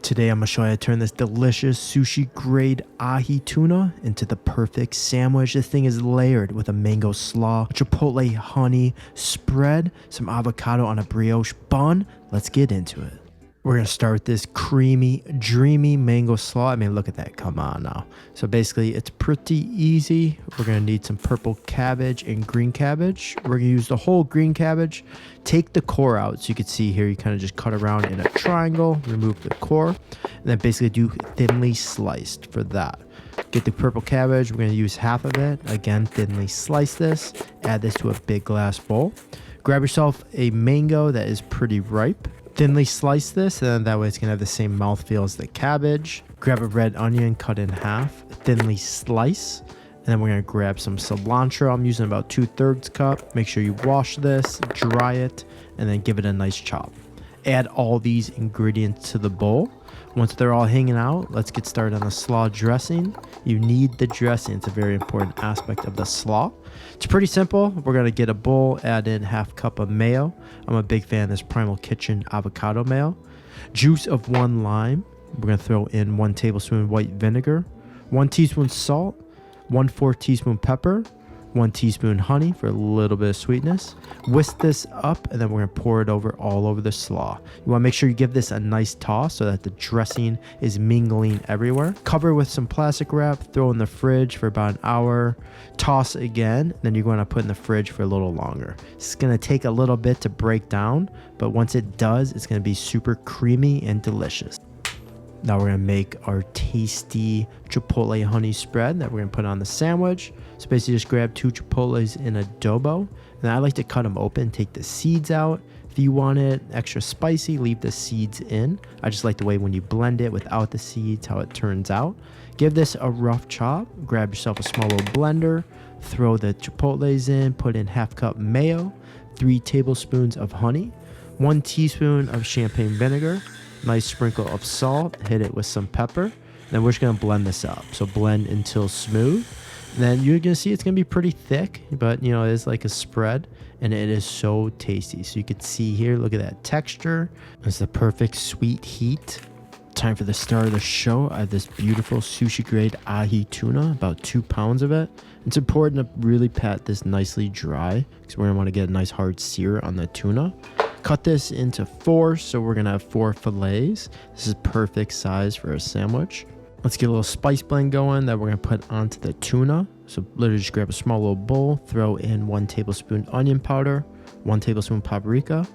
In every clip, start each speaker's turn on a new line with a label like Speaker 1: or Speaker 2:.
Speaker 1: Today I'm going to show you how to turn this delicious sushi grade ahi tuna into the perfect sandwich. This thing is layered with a mango slaw, chipotle honey spread, some avocado on a brioche bun. Let's get into it. We're going to start with this creamy, dreamy mango slaw. I mean, look at that. Come on now. So basically, it's pretty easy. We're going to need some purple cabbage and green cabbage. We're going to use the whole green cabbage. Take the core out. So you can see here, you kind of just cut around in a triangle, remove the core, and then basically do thinly sliced for that. Get the purple cabbage. We're going to use half of it. Again, thinly slice this. Add this to a big glass bowl. Grab yourself a mango that is pretty ripe. Thinly slice this, and then that way it's gonna have the same mouthfeel as the cabbage. Grab a red onion, cut in half, thinly slice, and then we're gonna grab some cilantro. I'm using about 2/3 cup. Make sure you wash this, dry it, and then give it a nice chop. Add all these ingredients to the bowl. Once they're all hanging out, let's get started on the slaw dressing. You need the dressing. It's a very important aspect of the slaw. It's pretty simple. We're going to get a bowl, add in half cup of mayo. I'm a big fan of this Primal Kitchen avocado mayo. Juice of 1 lime. We're going to throw in 1 tablespoon white vinegar, 1 teaspoon salt, 1/4 teaspoon pepper, 1 teaspoon honey for a little bit of sweetness. Whisk this up, and then we're gonna pour it all over the slaw. You wanna make sure you give this a nice toss so that the dressing is mingling everywhere. Cover with some plastic wrap, throw in the fridge for about an hour, toss again, then you're gonna put in the fridge for a little longer. It's gonna take a little bit to break down, but once it does, it's gonna be super creamy and delicious. Now we're gonna make our tasty chipotle honey spread that we're gonna put on the sandwich. So basically just grab 2 chipotles in adobo, and I like to cut them open, take the seeds out. If you want it extra spicy, leave the seeds in. I just like the way when you blend it without the seeds, how it turns out. Give this a rough chop, grab yourself a small little blender, throw the chipotles in, put in half cup mayo, 3 tablespoons of honey, 1 teaspoon of champagne vinegar, nice sprinkle of salt, hit it with some pepper. Then we're just gonna blend this up. So blend until smooth. And then you're gonna see it's gonna be pretty thick, but you know, it is like a spread and it is so tasty. So you can see here, look at that texture. It's the perfect sweet heat. Time for the star of the show. I have this beautiful sushi grade ahi tuna, about 2 pounds of it. It's important to really pat this nicely dry because we're gonna wanna get a nice hard sear on the tuna. Cut this into 4, so we're gonna have 4 fillets. This is perfect size for a sandwich. Let's get a little spice blend going that we're gonna put onto the tuna. So literally just grab a small little bowl, throw in 1 tablespoon onion powder, 1 tablespoon paprika,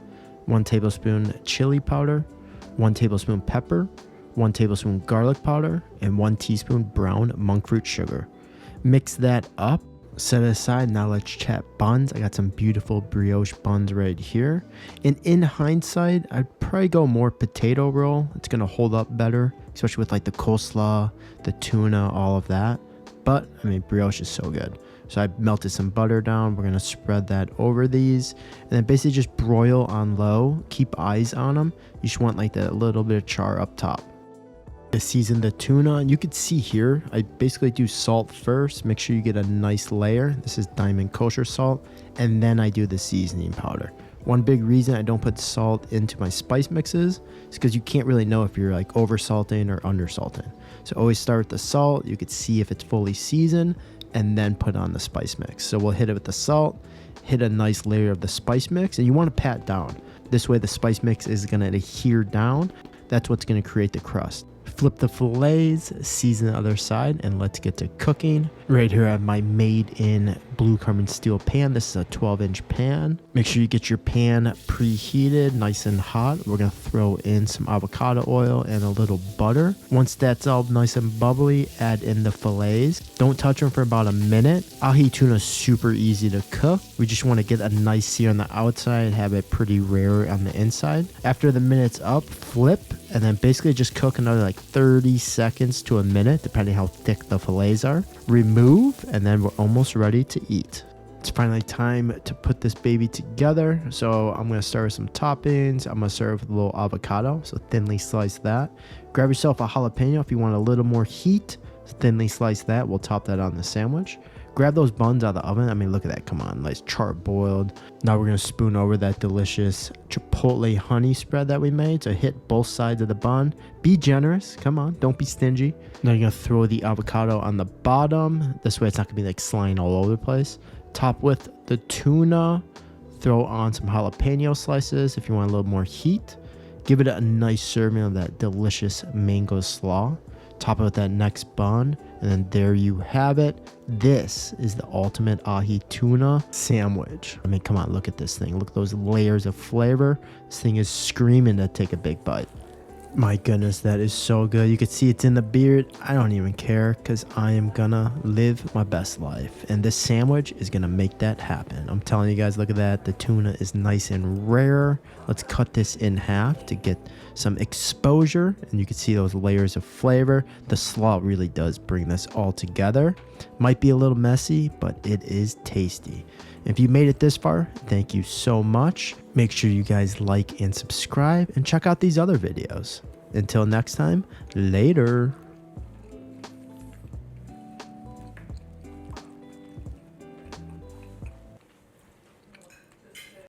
Speaker 1: 1 tablespoon chili powder, 1 tablespoon pepper, 1 tablespoon garlic powder, and 1 teaspoon brown monk fruit sugar. Mix that up. Set it aside. Now let's chat buns. I got some beautiful brioche buns right here. And in hindsight, I'd probably go more potato roll. It's going to hold up better, especially with like the coleslaw, the tuna, all of that. But I mean, brioche is so good. So I melted some butter down. We're going to spread that over these and then basically just broil on low. Keep eyes on them. You just want like that little bit of char up top. To season the tuna, and you can see here I basically do salt first. Make sure you get a nice layer. This is diamond kosher salt, and then I do the seasoning powder. One big reason I don't put salt into my spice mixes is because you can't really know if you're like over salting or under salting. So always start with the salt. You could see if it's fully seasoned and then put on the spice mix. So we'll hit it with the salt, hit a nice layer of the spice mix, and you want to pat down. This way the spice mix is going to adhere down. That's what's going to create the crust. Flip the fillets, season the other side, and let's get to cooking. Right here I have my made in blue carbon steel pan. This is a 12-inch pan. Make sure you get your pan preheated, nice and hot. We're gonna throw in some avocado oil and a little butter. Once that's all nice and bubbly, add in the fillets. Don't touch them for about a minute. Ahi tuna is super easy to cook. We just want to get a nice sear on the outside, have it pretty rare on the inside. After the minute's up, flip, and then basically just cook another like 30 seconds to a minute, depending how thick the fillets are. Remove, and then we're almost ready to eat. It's finally time to put this baby together. So I'm going to start with some toppings. I'm going to serve with a little avocado, so thinly slice that. Grab yourself a jalapeno if you want a little more heat. Thinly slice that. We'll top that on the sandwich. grab those buns out of the oven. I mean, look at that. Come on, nice char-boiled. Now we're gonna spoon over that delicious chipotle honey spread that we made. So hit both sides of the bun. Be generous. Come on, don't be stingy. Now you're gonna throw the avocado on the bottom. This way it's not gonna be like sliding all over the place. Top with the tuna. Throw on some jalapeno slices if you want a little more heat. Give it a nice serving of that delicious mango slaw. Top it with that next bun, and then there you have it. This is the ultimate ahi tuna sandwich. I mean, come on, look at this thing. Look at those layers of flavor. This thing is screaming to take a big bite. My goodness, that is so good. You can see it's in the beard. I don't even care because I am gonna live my best life, and this sandwich is gonna make that happen. I'm telling you guys, look at that. The tuna is nice and rare. Let's cut this in half to get some exposure, and you can see those layers of flavor. The slaw really does bring this all together. Might be a little messy, but it is tasty. If you made it this far, thank you so much. Make sure you guys like and subscribe and check out these other videos. Until next time, later.